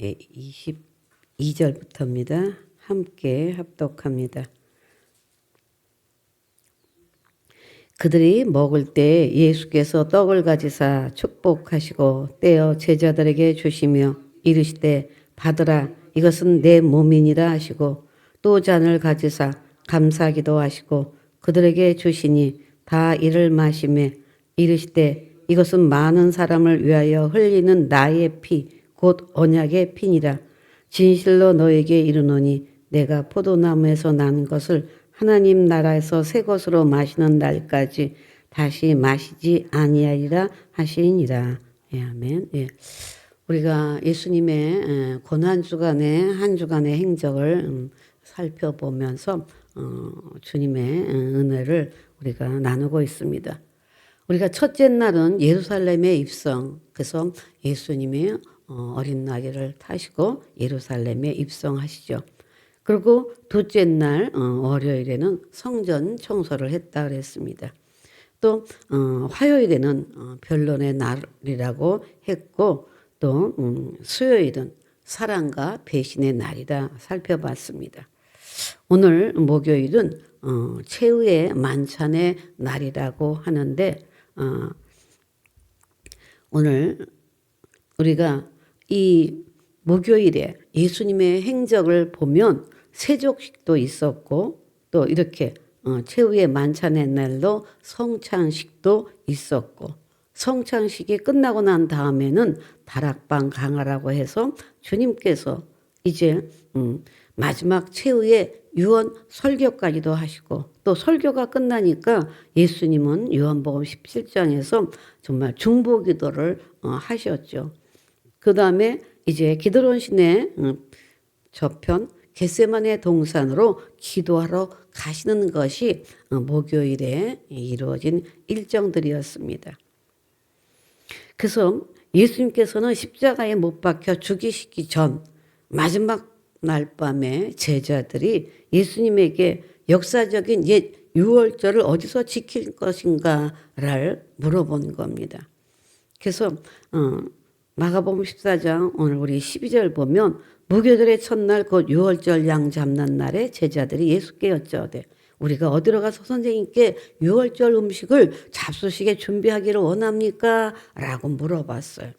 22절부터입니다. 함께 합독합니다. 그들이 먹을 때 예수께서 떡을 가지사 축복하시고 떼어 제자들에게 주시며 이르시되 받으라 이것은 내 몸이니라 하시고 또 잔을 가지사 감사기도 하시고 그들에게 주시니 다 이를 마시매 이르시되 이것은 많은 사람을 위하여 흘리는 나의 피 곧 언약의 피니라. 진실로 너에게 이르노니 내가 포도나무에서 난 것을 하나님 나라에서 새 것으로 마시는 날까지 다시 마시지 아니하리라 하시니라. 예, 아멘. 예. 우리가 예수님의 고난 주간의 한 주간의 행적을 살펴보면서 주님의 은혜를 우리가 나누고 있습니다. 우리가 첫째 날은 예루살렘의 입성, 그래서 예수님이 어린 나귀를 타시고 예루살렘에 입성하시죠. 그리고 둘째 날 월요일에는 성전 청소를 했다 그랬습니다. 또 화요일에는 변론의 날이라고 했고 또 수요일은 사랑과 배신의 날이라 살펴봤습니다. 오늘 목요일은 최후의 만찬의 날이라고 하는데 오늘 우리가 이 목요일에 예수님의 행적을 보면 세족식도 있었고 또 이렇게 최후의 만찬의 날로 성찬식도 있었고 성찬식이 끝나고 난 다음에는 다락방 강화라고 해서 주님께서 이제 마지막 최후의 유언 설교까지도 하시고 또 설교가 끝나니까 예수님은 요한복음 17장에서 정말 중보기도를 하셨죠. 그 다음에 이제 기드론 시내 저편 겟세마네 동산으로 기도하러 가시는 것이 목요일에 이루어진 일정들이었습니다. 그래서 예수님께서는 십자가에 못 박혀 죽이시기 전 마지막 날 밤에 제자들이 예수님에게 역사적인 옛 유월절을 어디서 지킬 것인가를 물어본 겁니다. 그래서 마가복음 14장 오늘 우리 12절 보면 무교절의 첫날 곧 유월절 양 잡는 날에 제자들이 예수께 여쭤되 우리가 어디로 가서 선생님께 유월절 음식을 잡수시게 준비하기를 원합니까? 라고 물어봤어요.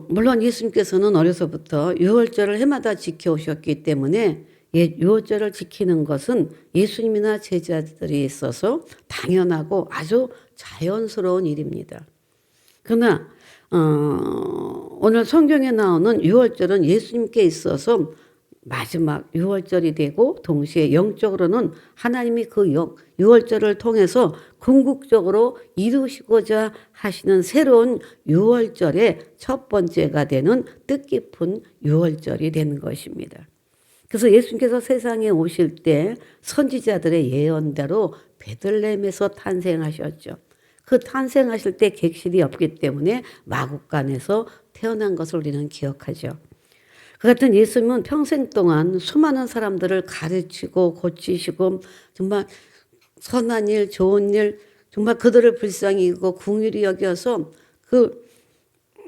물론 예수님께서는 어려서부터 유월절을 해마다 지켜오셨기 때문에 유월절을 지키는 것은 예수님이나 제자들이 있어서 당연하고 아주 자연스러운 일입니다. 그러나 오늘 성경에 나오는 유월절은 예수님께 있어서 마지막 유월절이 되고 동시에 영적으로는 하나님이 그 유월절을 통해서 궁극적으로 이루시고자 하시는 새로운 유월절의 첫 번째가 되는 뜻깊은 유월절이 되는 것입니다. 그래서 예수님께서 세상에 오실 때 선지자들의 예언대로 베들레헴에서 탄생하셨죠. 그 탄생하실 때 객실이 없기 때문에 마구간에서 태어난 것을 우리는 기억하죠. 그 같은 예수님은 평생 동안 수많은 사람들을 가르치고 고치시고 정말 선한 일, 좋은 일, 정말 그들을 불쌍히 여기고 긍휼히 여겨서 그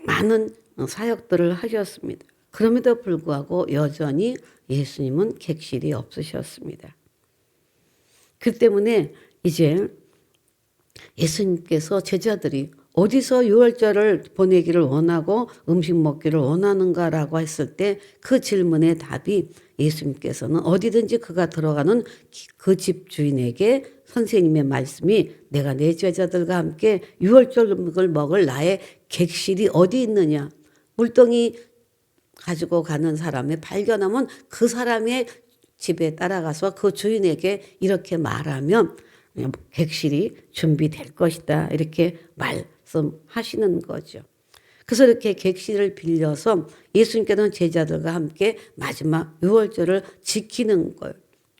많은 사역들을 하셨습니다. 그럼에도 불구하고 여전히 예수님은 객실이 없으셨습니다. 그 때문에 이제 예수님께서 제자들이 어디서 유월절을 보내기를 원하고 음식 먹기를 원하는가라고 했을 때 그 질문의 답이 예수님께서는 어디든지 그가 들어가는 그 집 주인에게 선생님의 말씀이 내가 내 제자들과 함께 유월절을 먹을 나의 객실이 어디 있느냐. 물동이 가지고 가는 사람을 발견하면 그 사람의 집에 따라가서 그 주인에게 이렇게 말하면 객실이 준비될 것이다. 이렇게 말씀하시는 거죠. 그래서 이렇게 객실을 빌려서 예수님께서는 제자들과 함께 마지막 유월절을 지키는 거예요.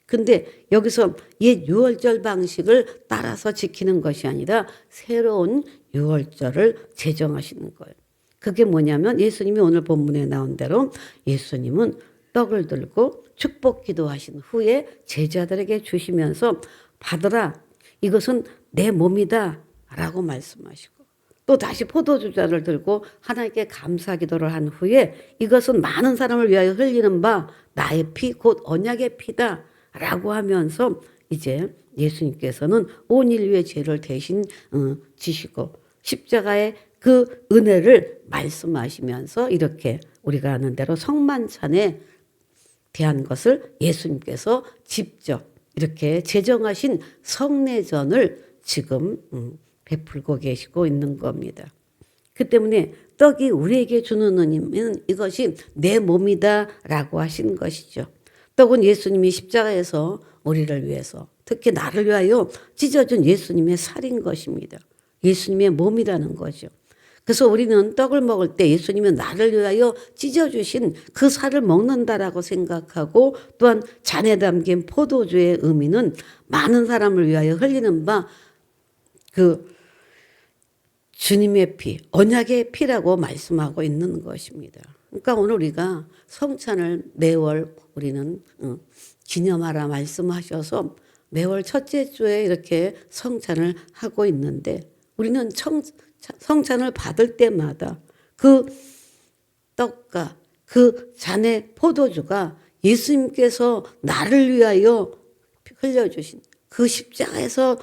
근데 여기서 옛 유월절 방식을 따라서 지키는 것이 아니라 새로운 유월절을 제정하시는 거예요. 그게 뭐냐면 예수님이 오늘 본문에 나온 대로 예수님은 떡을 들고 축복 기도하신 후에 제자들에게 주시면서 받으라 이것은 내 몸이다 라고 말씀하시고 또 다시 포도주자를 들고 하나님께 감사 기도를 한 후에 이것은 많은 사람을 위하여 흘리는 바 나의 피 곧 언약의 피다라고 하면서 이제 예수님께서는 온 인류의 죄를 대신 지시고 십자가의 그 은혜를 말씀하시면서 이렇게 우리가 아는 대로 성만찬에 대한 것을 예수님께서 직접 이렇게 제정하신 성례전을 지금 베풀고 계시고 있는 겁니다. 그 때문에 떡이 우리에게 주는 의미는 이것이 내 몸이다라고 하신 것이죠. 떡은 예수님이 십자가에서 우리를 위해서 특히 나를 위하여 찢어준 예수님의 살인 것입니다. 예수님의 몸이라는 거죠. 그래서 우리는 떡을 먹을 때 예수님은 나를 위하여 찢어주신 그 살을 먹는다라고 생각하고 또한 잔에 담긴 포도주의 의미는 많은 사람을 위하여 흘리는 바 그 주님의 피, 언약의 피라고 말씀하고 있는 것입니다. 그러니까 오늘 우리가 성찬을 매월 우리는 기념하라 말씀하셔서 매월 첫째 주에 이렇게 성찬을 하고 있는데 우리는 성찬을 받을 때마다 그 떡과 그 잔의 포도주가 예수님께서 나를 위하여 흘려주신 그 십자가에서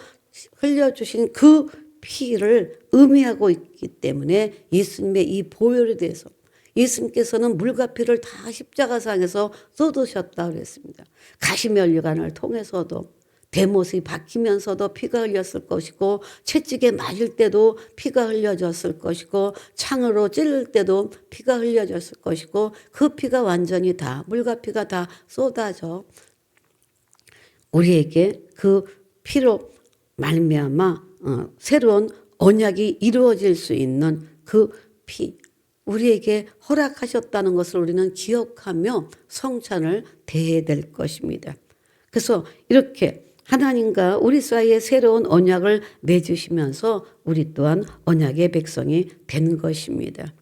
흘려주신 그 피를 의미하고 있기 때문에 예수님의 이 보혈에 대해서 예수님께서는 물과 피를 다 십자가상에서 쏟으셨다고 그랬습니다. 가시면류관을 통해서도 대못이 박히면서도 피가 흘렸을 것이고 채찍에 맞을 때도 피가 흘려졌을 것이고 창으로 찔릴 때도 피가 흘려졌을 것이고 그 피가 완전히 다 물과 피가 다 쏟아져 우리에게 그 피로 말미암아 새로운 언약이 이루어질 수 있는 그 피 우리에게 허락하셨다는 것을 우리는 기억하며 성찬을 대해야 될 것입니다. 그래서 이렇게 하나님과 우리 사이에 새로운 언약을 맺으시면서 우리 또한 언약의 백성이 된 것입니다.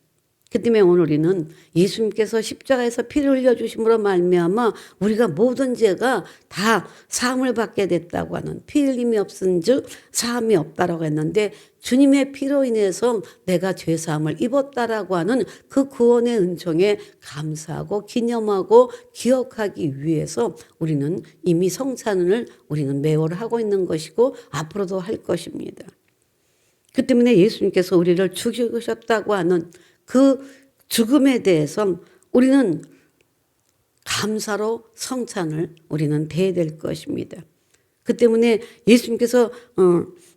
그 때문에 오늘 우리는 예수님께서 십자가에서 피를 흘려주심으로 말미암아 우리가 모든 죄가 다 사함을 받게 됐다고 하는 피 흘림이 없은 즉 사함이 없다라고 했는데 주님의 피로 인해서 내가 죄사함을 입었다라고 하는 그 구원의 은총에 감사하고 기념하고 기억하기 위해서 우리는 이미 성찬을 우리는 매월 하고 있는 것이고 앞으로도 할 것입니다. 그 때문에 예수님께서 우리를 죽이셨다고 하는 그 죽음에 대해서 우리는 감사로 성찬을 우리는 대해야 될 것입니다. 그 때문에 예수님께서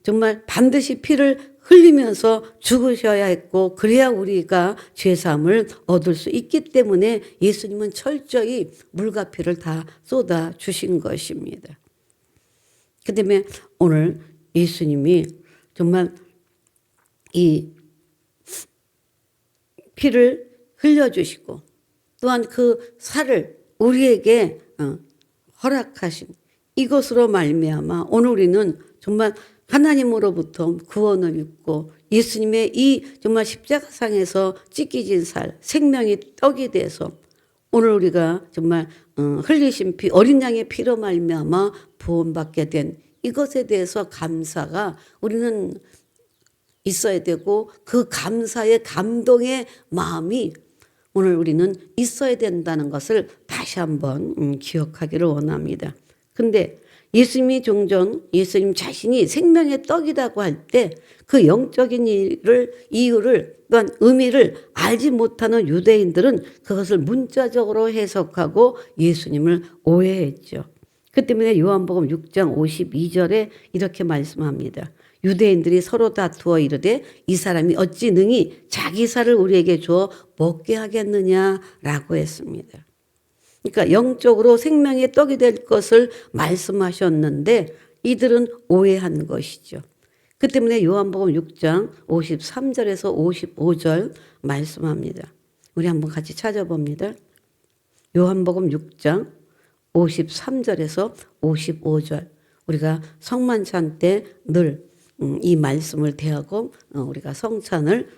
정말 반드시 피를 흘리면서 죽으셔야 했고 그래야 우리가 죄사함을 얻을 수 있기 때문에 예수님은 철저히 물과 피를 다 쏟아 주신 것입니다. 그 때문에 오늘 예수님이 정말 이 피를 흘려주시고 또한 그 살을 우리에게 허락하신 이것으로 말미암아 오늘 우리는 정말 하나님으로부터 구원을 입고 예수님의 이 정말 십자가상에서 찢기진 살 생명이 떡이 돼서 오늘 우리가 정말 흘리신 피 어린 양의 피로 말미암아 구원받게 된 이것에 대해서 감사가 우리는 있어야 되고 그 감사의 감동의 마음이 오늘 우리는 있어야 된다는 것을 다시 한번 기억하기를 원합니다. 근데 예수님이 종종 예수님 자신이 생명의 떡이라고 할 때 그 영적인 이유를 또한 의미를 알지 못하는 유대인들은 그것을 문자적으로 해석하고 예수님을 오해했죠. 그 때문에 요한복음 6장 52절에 이렇게 말씀합니다. 유대인들이 서로 다투어 이르되 이 사람이 어찌 능히 자기 살을 우리에게 주어 먹게 하겠느냐라고 했습니다. 그러니까 영적으로 생명의 떡이 될 것을 말씀하셨는데 이들은 오해한 것이죠. 그 때문에 요한복음 6장 53절에서 55절 말씀합니다. 우리 한번 같이 찾아봅니다. 요한복음 6장 53절에서 55절 우리가 성만찬 때 늘 이 말씀을 대하고 우리가 성찬을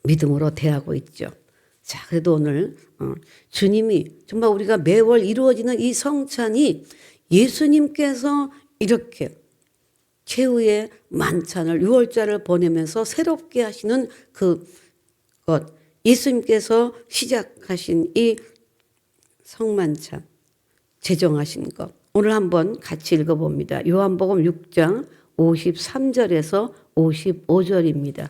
믿음으로 대하고 있죠. 자, 그래도 오늘 주님이 정말 우리가 매월 이루어지는 이 성찬이 예수님께서 이렇게 최후의 만찬을 유월절을 보내면서 새롭게 하시는 그것 예수님께서 시작하신 이 성만찬 제정하신 것 오늘 한번 같이 읽어봅니다. 요한복음 6장 53절에서 55절입니다.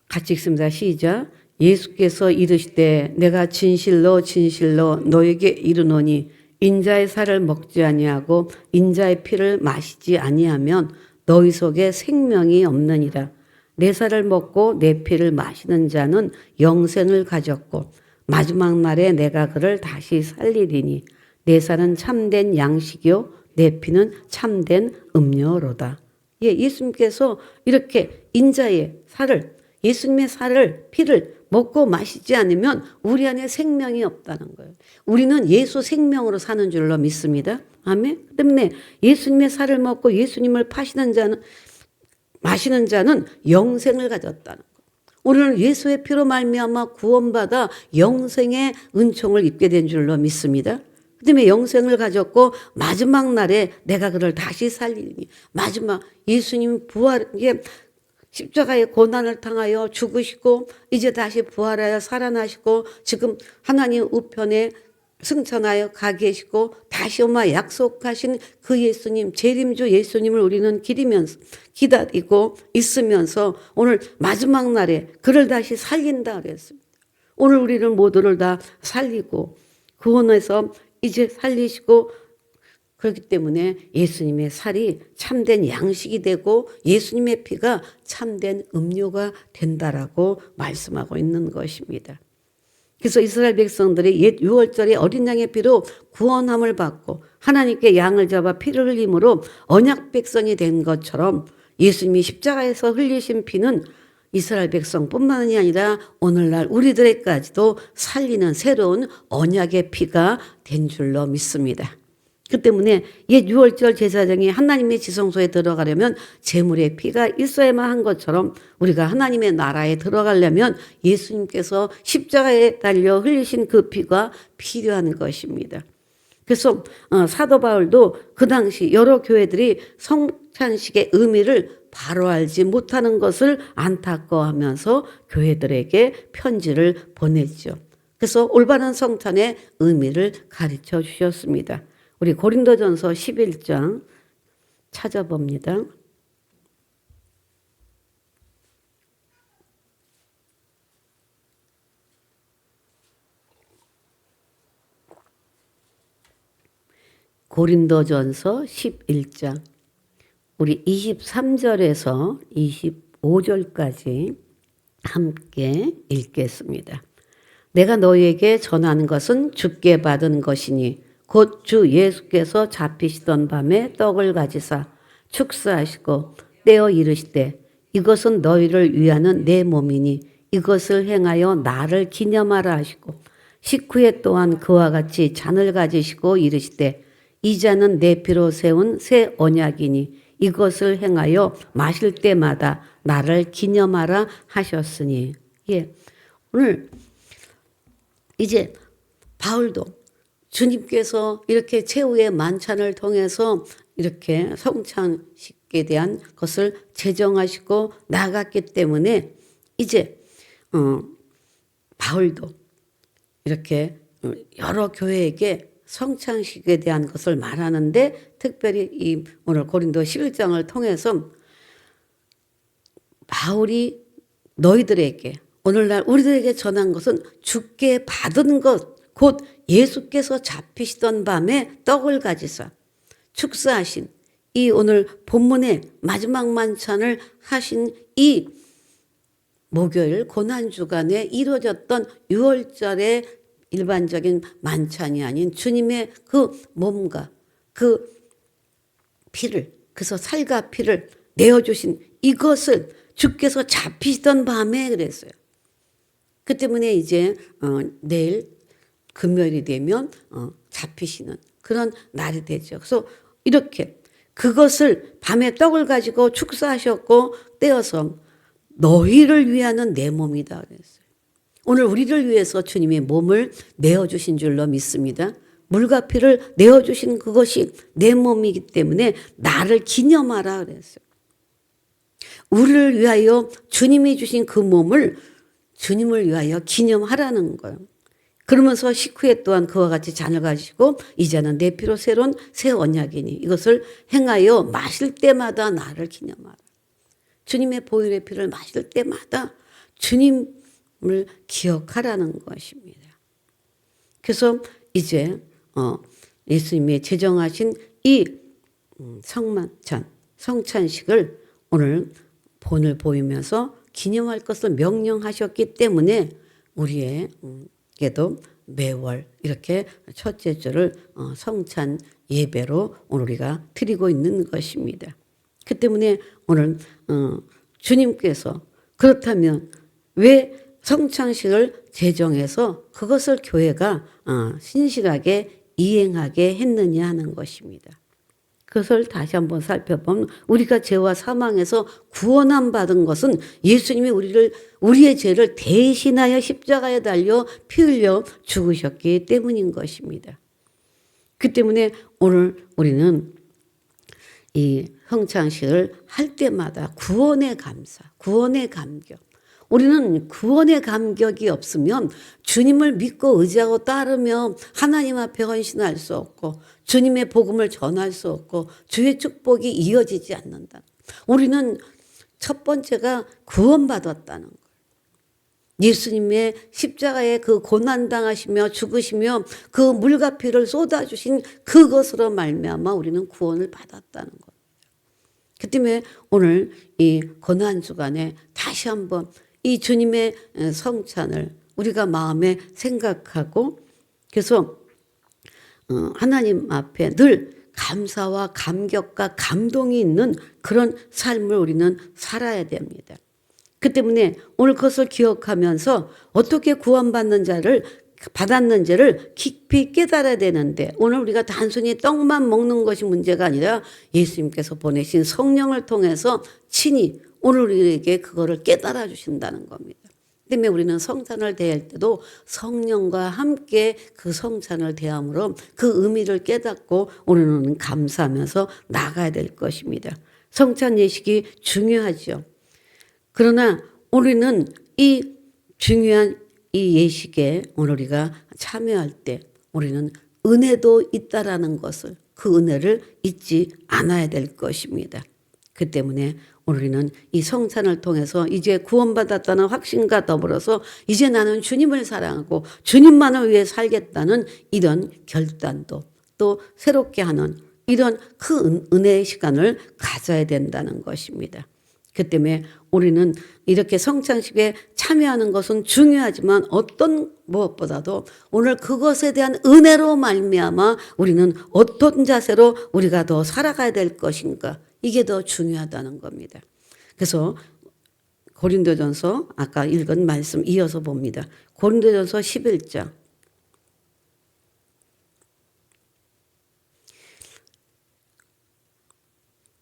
같이 읽습니다. 시작. 예수께서 이르시되 내가 진실로 진실로 너에게 이르노니 인자의 살을 먹지 아니하고 인자의 피를 마시지 아니하면 너희 속에 생명이 없느니라. 내 살을 먹고 내 피를 마시는 자는 영생을 가졌고 마지막 날에 내가 그를 다시 살리리니 내 살은 참된 양식이요 내 피는 참된 음료로다. 예, 예수님께서 이렇게 인자의 살을 예수님의 살을 피를 먹고 마시지 않으면 우리 안에 생명이 없다는 거예요. 우리는 예수 생명으로 사는 줄로 믿습니다. 아멘. 그 때문에 예수님의 살을 먹고 예수님을 마시는 자는 영생을 가졌다는 거예요. 우리는 예수의 피로 말미암아 구원받아 영생의 은총을 입게 된 줄로 믿습니다. 그 때문에 영생을 가졌고 마지막 날에 내가 그를 다시 살리니 마지막 예수님 부활 이게 십자가의 고난을 당하여 죽으시고 이제 다시 부활하여 살아나시고 지금 하나님 우편에 승천하여 가 계시고 다시 오마 약속하신 그 예수님 재림주 예수님을 우리는 기다리고 있으면서 오늘 마지막 날에 그를 다시 살린다 그랬습니다. 오늘 우리를 모두를 다 살리고 구원해서 이제 살리시고 그렇기 때문에 예수님의 살이 참된 양식이 되고 예수님의 피가 참된 음료가 된다라고 말씀하고 있는 것입니다. 그래서 이스라엘 백성들이 옛 유월절에 어린 양의 피로 구원함을 받고 하나님께 양을 잡아 피를 흘림으로 언약 백성이 된 것처럼 예수님이 십자가에서 흘리신 피는 이스라엘 백성뿐만이 아니라 오늘날 우리들에까지도 살리는 새로운 언약의 피가 된 줄로 믿습니다. 그 때문에 옛 유월절 제사장이 하나님의 지성소에 들어가려면 제물의 피가 있어야만 한 것처럼 우리가 하나님의 나라에 들어가려면 예수님께서 십자가에 달려 흘리신 그 피가 필요한 것입니다. 그래서 사도 바울도 그 당시 여러 교회들이 성찬식의 의미를 바로 알지 못하는 것을 안타까워하면서 교회들에게 편지를 보냈죠. 그래서 올바른 성찬의 의미를 가르쳐 주셨습니다. 우리 고린도전서 11장 찾아봅니다. 고린도전서 11장 우리 23절에서 25절까지 함께 읽겠습니다. 내가 너희에게 전하는 것은 주께 받은 것이니 곧 주 예수께서 잡히시던 밤에 떡을 가지사 축사하시고 떼어 이르시되 이것은 너희를 위하는 내 몸이니 이것을 행하여 나를 기념하라 하시고 식후에 또한 그와 같이 잔을 가지시고 이르시되 이 잔은 내 피로 세운 새 언약이니 이것을 행하여 마실 때마다 나를 기념하라 하셨으니. 예, 오늘 이제 바울도 주님께서 이렇게 최후의 만찬을 통해서 이렇게 성찬식에 대한 것을 제정하시고 나갔기 때문에 이제 바울도 이렇게 여러 교회에게 성찬식에 대한 것을 말하는데 특별히 이 오늘 고린도 11장을 통해서 바울이 너희들에게 오늘날 우리들에게 전한 것은 주께 받은 것 곧 예수께서 잡히시던 밤에 떡을 가지사 축사하신 이 오늘 본문의 마지막 만찬을 하신 이 목요일 고난주간에 이루어졌던 유월절의 일반적인 만찬이 아닌 주님의 그 몸과 그 피를 그래서 살과 피를 내어주신 이것을 주께서 잡히시던 밤에 그랬어요. 그 때문에 이제 내일 금요일이 되면 잡히시는 그런 날이 되죠. 그래서 이렇게 그것을 밤에 떡을 가지고 축사하셨고 떼어서 너희를 위하는 내 몸이다 그랬어요. 오늘 우리를 위해서 주님의 몸을 내어주신 줄로 믿습니다. 물과 피를 내어주신 그것이 내 몸이기 때문에 나를 기념하라 그랬어요. 우리를 위하여 주님이 주신 그 몸을 주님을 위하여 기념하라는 거예요. 그러면서 식후에 또한 그와 같이 잔을 가지고 이제는 내 피로 새로운 새 언약이니 이것을 행하여 마실 때마다 나를 기념하라. 주님의 보혈의 피를 마실 때마다 주님을 기억하라는 것입니다. 그래서 이제 예수님이 제정하신 이 성찬식을 오늘 본을 보이면서 기념할 것을 명령하셨기 때문에 우리에게도 매월 이렇게 첫째 주를 성찬 예배로 오늘 우리가 드리고 있는 것입니다. 그 때문에 오늘 주님께서 그렇다면 왜 성찬식을 제정해서 그것을 교회가 신실하게 이행하게 했느냐 하는 것입니다. 그것을 다시 한번 살펴보면 우리가 죄와 사망에서 구원함 받은 것은 예수님이 우리의 죄를 대신하여 십자가에 달려 피 흘려 죽으셨기 때문인 것입니다. 그 때문에 오늘 우리는 이 성찬식을 할 때마다 구원의 감사, 구원의 감격. 우리는 구원의 감격이 없으면 주님을 믿고 의지하고 따르며 하나님 앞에 헌신할 수 없고 주님의 복음을 전할 수 없고 주의 축복이 이어지지 않는다. 우리는 첫 번째가 구원받았다는 거예요. 예수님의 십자가에 그 고난당하시며 죽으시며 그 물과 피를 쏟아주신 그것으로 말미암아 우리는 구원을 받았다는 거예요. 그 때문에 오늘 이 고난주간에 다시 한번 이 주님의 성찬을 우리가 마음에 생각하고 그래서 하나님 앞에 늘 감사와 감격과 감동이 있는 그런 삶을 우리는 살아야 됩니다. 그 때문에 오늘 그것을 기억하면서 어떻게 받았는지를 깊이 깨달아야 되는데 오늘 우리가 단순히 떡만 먹는 것이 문제가 아니라 예수님께서 보내신 성령을 통해서 친히 오늘 우리에게 그거를 깨달아 주신다는 겁니다. 때문에 우리는 성찬을 대할 때도 성령과 함께 그 성찬을 대함으로 그 의미를 깨닫고 우리는 감사하면서 나가야 될 것입니다. 성찬 예식이 중요하죠. 그러나 우리는 이 중요한 이 예식에 오늘 우리가 참여할 때 우리는 은혜도 있다라는 것을 그 은혜를 잊지 않아야 될 것입니다. 그 때문에 우리는 이 성찬을 통해서 이제 구원받았다는 확신과 더불어서 이제 나는 주님을 사랑하고 주님만을 위해 살겠다는 이런 결단도 또 새롭게 하는 이런 큰 은혜의 시간을 가져야 된다는 것입니다. 그 때문에 우리는 이렇게 성찬식에 참여하는 것은 중요하지만 어떤 무엇보다도 오늘 그것에 대한 은혜로 말미암아 우리는 어떤 자세로 우리가 더 살아가야 될 것인가 이게 더 중요하다는 겁니다. 그래서 고린도전서 아까 읽은 말씀 이어서 봅니다. 고린도전서 11장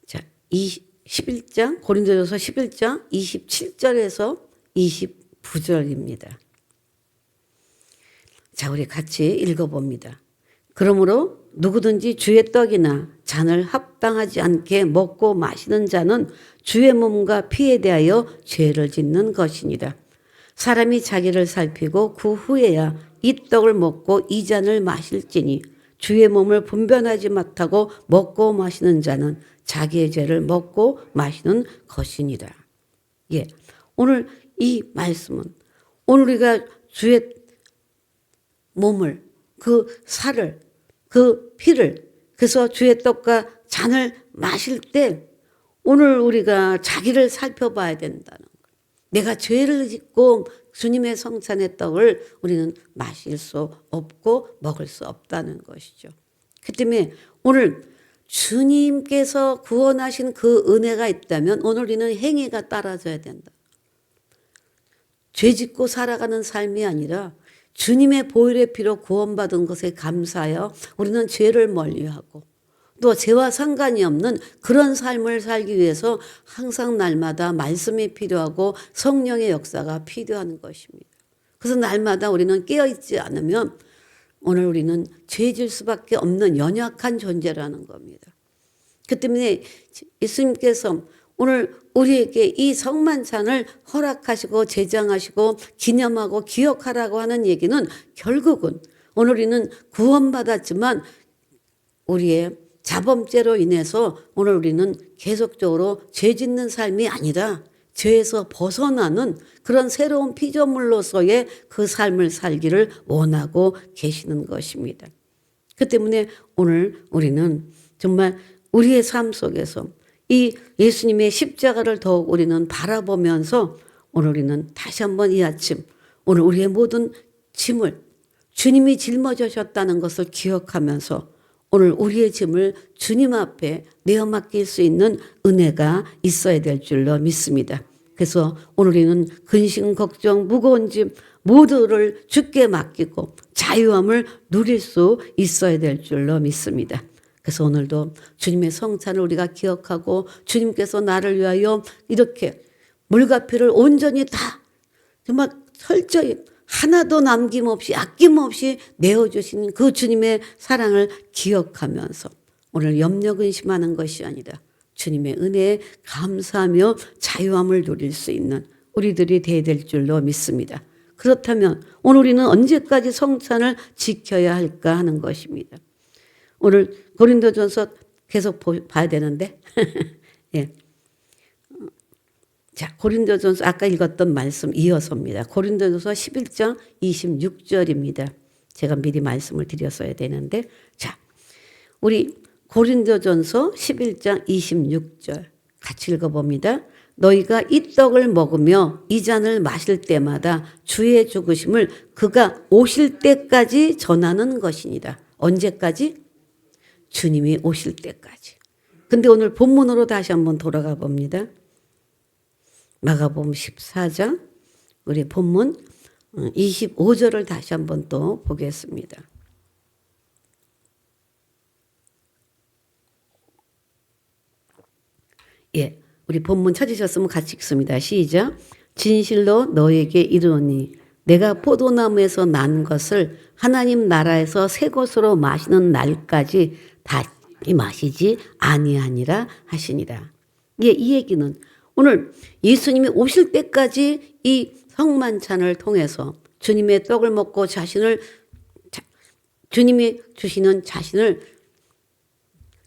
자, 11장 고린도전서 11장 27절에서 29절입니다. 자, 우리 같이 읽어봅니다. 그러므로 누구든지 주의 떡이나 잔을 합당하지 않게 먹고 마시는 자는 주의 몸과 피에 대하여 죄를 짓는 것이니라. 사람이 자기를 살피고 그 후에야 이 떡을 먹고 이 잔을 마실지니 주의 몸을 분별하지 못하고 먹고 마시는 자는 자기의 죄를 먹고 마시는 것이니라. 예, 오늘 이 말씀은 오늘 우리가 주의 몸을 그 살을 그 피를 그래서 주의 떡과 잔을 마실 때 오늘 우리가 자기를 살펴봐야 된다는 거예요. 내가 죄를 짓고 주님의 성찬의 떡을 우리는 마실 수 없고 먹을 수 없다는 것이죠. 그 때문에 오늘 주님께서 구원하신 그 은혜가 있다면 오늘 우리는 행위가 따라져야 된다. 죄 짓고 살아가는 삶이 아니라 주님의 보혈의 피로 구원받은 것에 감사하여 우리는 죄를 멀리하고 또 죄와 상관이 없는 그런 삶을 살기 위해서 항상 날마다 말씀이 필요하고 성령의 역사가 필요한 것입니다. 그래서 날마다 우리는 깨어있지 않으면 오늘 우리는 죄질 수밖에 없는 연약한 존재라는 겁니다. 그 때문에 예수님께서 오늘 우리에게 이 성만찬을 허락하시고 제정하시고 기념하고 기억하라고 하는 얘기는 결국은 오늘 우리는 구원받았지만 우리의 자범죄로 인해서 오늘 우리는 계속적으로 죄 짓는 삶이 아니라 죄에서 벗어나는 그런 새로운 피조물로서의 그 삶을 살기를 원하고 계시는 것입니다. 그 때문에 오늘 우리는 정말 우리의 삶 속에서 이 예수님의 십자가를 더욱 우리는 바라보면서 오늘 우리는 다시 한번 이 아침 오늘 우리의 모든 짐을 주님이 짊어지셨다는 것을 기억하면서 오늘 우리의 짐을 주님 앞에 내어 맡길 수 있는 은혜가 있어야 될 줄로 믿습니다. 그래서 오늘 우리는 근심, 걱정, 무거운 짐 모두를 주께 맡기고 자유함을 누릴 수 있어야 될 줄로 믿습니다. 그래서 오늘도 주님의 성찬을 우리가 기억하고 주님께서 나를 위하여 이렇게 물과 피를 온전히 다 정말 철저히 하나도 남김없이 아낌없이 내어주신 그 주님의 사랑을 기억하면서 오늘 염려 근심하는 것이 아니라 주님의 은혜에 감사하며 자유함을 누릴 수 있는 우리들이 되어야 될 줄로 믿습니다. 그렇다면 오늘 우리는 언제까지 성찬을 지켜야 할까 하는 것입니다. 오늘 고린도전서 계속 봐야 되는데 예. 자, 고린도전서 아까 읽었던 말씀 이어서입니다. 고린도전서 11장 26절입니다. 제가 미리 말씀을 드렸어야 되는데 자, 우리 고린도전서 11장 26절 같이 읽어봅니다. 너희가 이 떡을 먹으며 이 잔을 마실 때마다 주의 죽으심을 그가 오실 때까지 전하는 것이니라. 언제까지? 주님이 오실 때까지. 근데 오늘 본문으로 다시 한번 돌아가 봅니다. 마가복음 14장 우리 본문 25절을 다시 한번 또 보겠습니다. 예, 우리 본문 찾으셨으면 같이 읽습니다. 시작. 진실로 너에게 이르노니 내가 포도나무에서 난 것을 하나님 나라에서 새 것으로 마시는 날까지 다시 마시지 아니하니라 하시니라. 예, 이 얘기는 오늘 예수님이 오실 때까지 이 성만찬을 통해서 주님의 떡을 먹고 주님이 주시는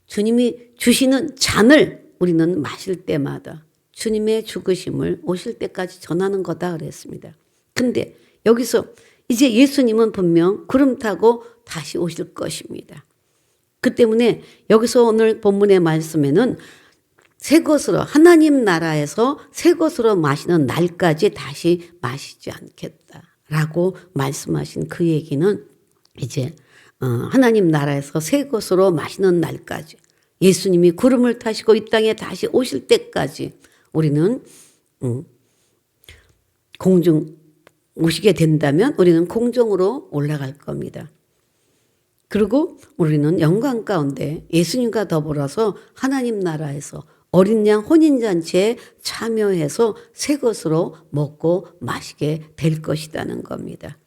주님이 주시는 잔을 우리는 마실 때마다 주님의 죽으심을 오실 때까지 전하는 거다 그랬습니다. 근데 여기서 이제 예수님은 분명 구름 타고 다시 오실 것입니다. 그 때문에 여기서 오늘 본문의 말씀에는 새 것으로 하나님 나라에서 새 것으로 마시는 날까지 다시 마시지 않겠다라고 말씀하신 그 얘기는 이제 하나님 나라에서 새 것으로 마시는 날까지 예수님이 구름을 타시고 이 땅에 다시 오실 때까지 우리는 오시게 된다면 우리는 공중으로 올라갈 겁니다. 그리고 우리는 영광 가운데 예수님과 더불어서 하나님 나라에서 어린 양 혼인잔치에 참여해서 새 것으로 먹고 마시게 될 것이라는 겁니다.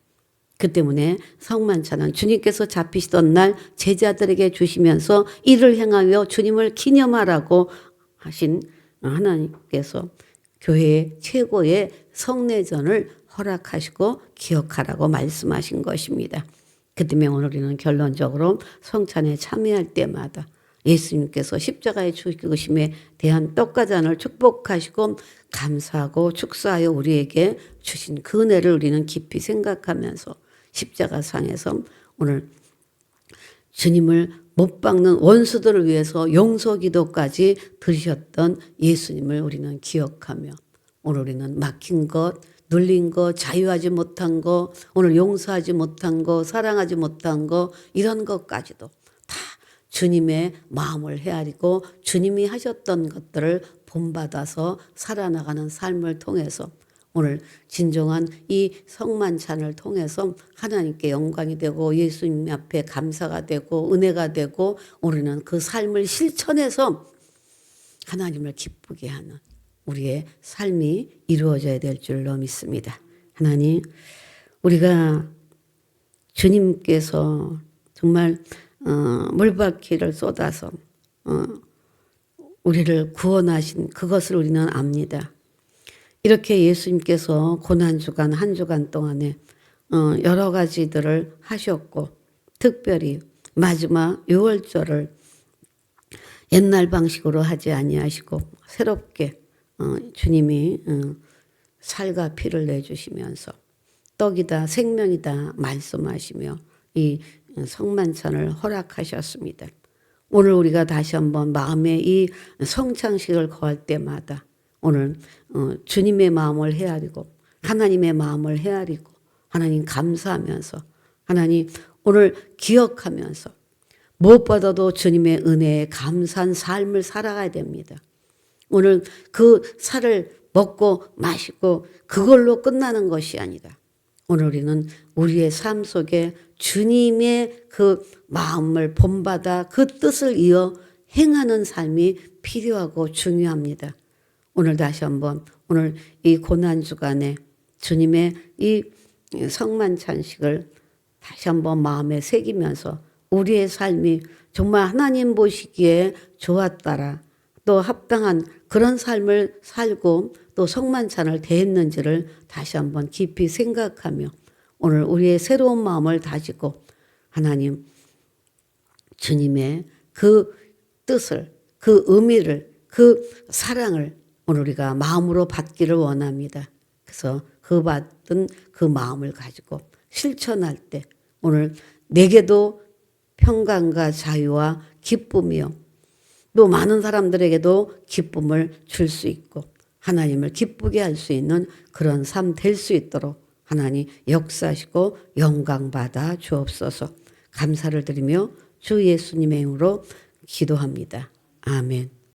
그 때문에 성만찬은 주님께서 잡히시던 날 제자들에게 주시면서 이를 행하여 주님을 기념하라고 하신 하나님께서 교회의 최고의 성례전을 허락하시고 기억하라고 말씀하신 것입니다. 그 때문에 오늘 우리는 결론적으로 성찬에 참여할 때마다 예수님께서 십자가의 죽으심에 대한 떡과 잔을 축복하시고 감사하고 축사하여 우리에게 주신 그 은혜를 우리는 깊이 생각하면서 십자가상에서 오늘 주님을 못 박는 원수들을 위해서 용서기도까지 드리셨던 예수님을 우리는 기억하며 오늘 우리는 막힌 것, 눌린 것, 자유하지 못한 것, 오늘 용서하지 못한 것, 사랑하지 못한 것 이런 것까지도 다 주님의 마음을 헤아리고 주님이 하셨던 것들을 본받아서 살아나가는 삶을 통해서 오늘 진정한 이 성만찬을 통해서 하나님께 영광이 되고 예수님 앞에 감사가 되고 은혜가 되고 우리는 그 삶을 실천해서 하나님을 기쁘게 하는 우리의 삶이 이루어져야 될 줄로 믿습니다. 하나님, 우리가 주님께서 정말 물바퀴를 쏟아서 우리를 구원하신 그것을 우리는 압니다. 이렇게 예수님께서 고난주간 한 주간 동안에 여러 가지들을 하셨고 특별히 마지막 유월절을 옛날 방식으로 하지 아니하시고 새롭게 주님이 살과 피를 내주시면서 떡이다 생명이다 말씀하시며 이 성만찬을 허락하셨습니다. 오늘 우리가 다시 한번 마음의 이 성찬식을 거할 때마다 오늘 주님의 마음을 헤아리고 하나님의 마음을 헤아리고 하나님 감사하면서 하나님 오늘 기억하면서 무엇보다도 주님의 은혜에 감사한 삶을 살아가야 됩니다. 오늘 그 살을 먹고 마시고 그걸로 끝나는 것이 아니다. 오늘 우리는 우리의 삶 속에 주님의 그 마음을 본받아 그 뜻을 이어 행하는 삶이 필요하고 중요합니다. 오늘 다시 한번 오늘 이 고난주간에 주님의 이 성만찬식을 다시 한번 마음에 새기면서 우리의 삶이 정말 하나님 보시기에 좋았더라. 또 합당한 그런 삶을 살고 또 성만찬을 대했는지를 다시 한번 깊이 생각하며 오늘 우리의 새로운 마음을 다지고 하나님 주님의 그 뜻을 그 의미를 그 사랑을 오늘 우리가 마음으로 받기를 원합니다. 그래서 그 받은 그 마음을 가지고 실천할 때 오늘 내게도 평강과 자유와 기쁨이요. 또 많은 사람들에게도 기쁨을 줄 수 있고 하나님을 기쁘게 할 수 있는 그런 삶 될 수 있도록 하나님 역사하시고 영광받아 주옵소서. 감사를 드리며 주 예수님의 이름으로 기도합니다. 아멘.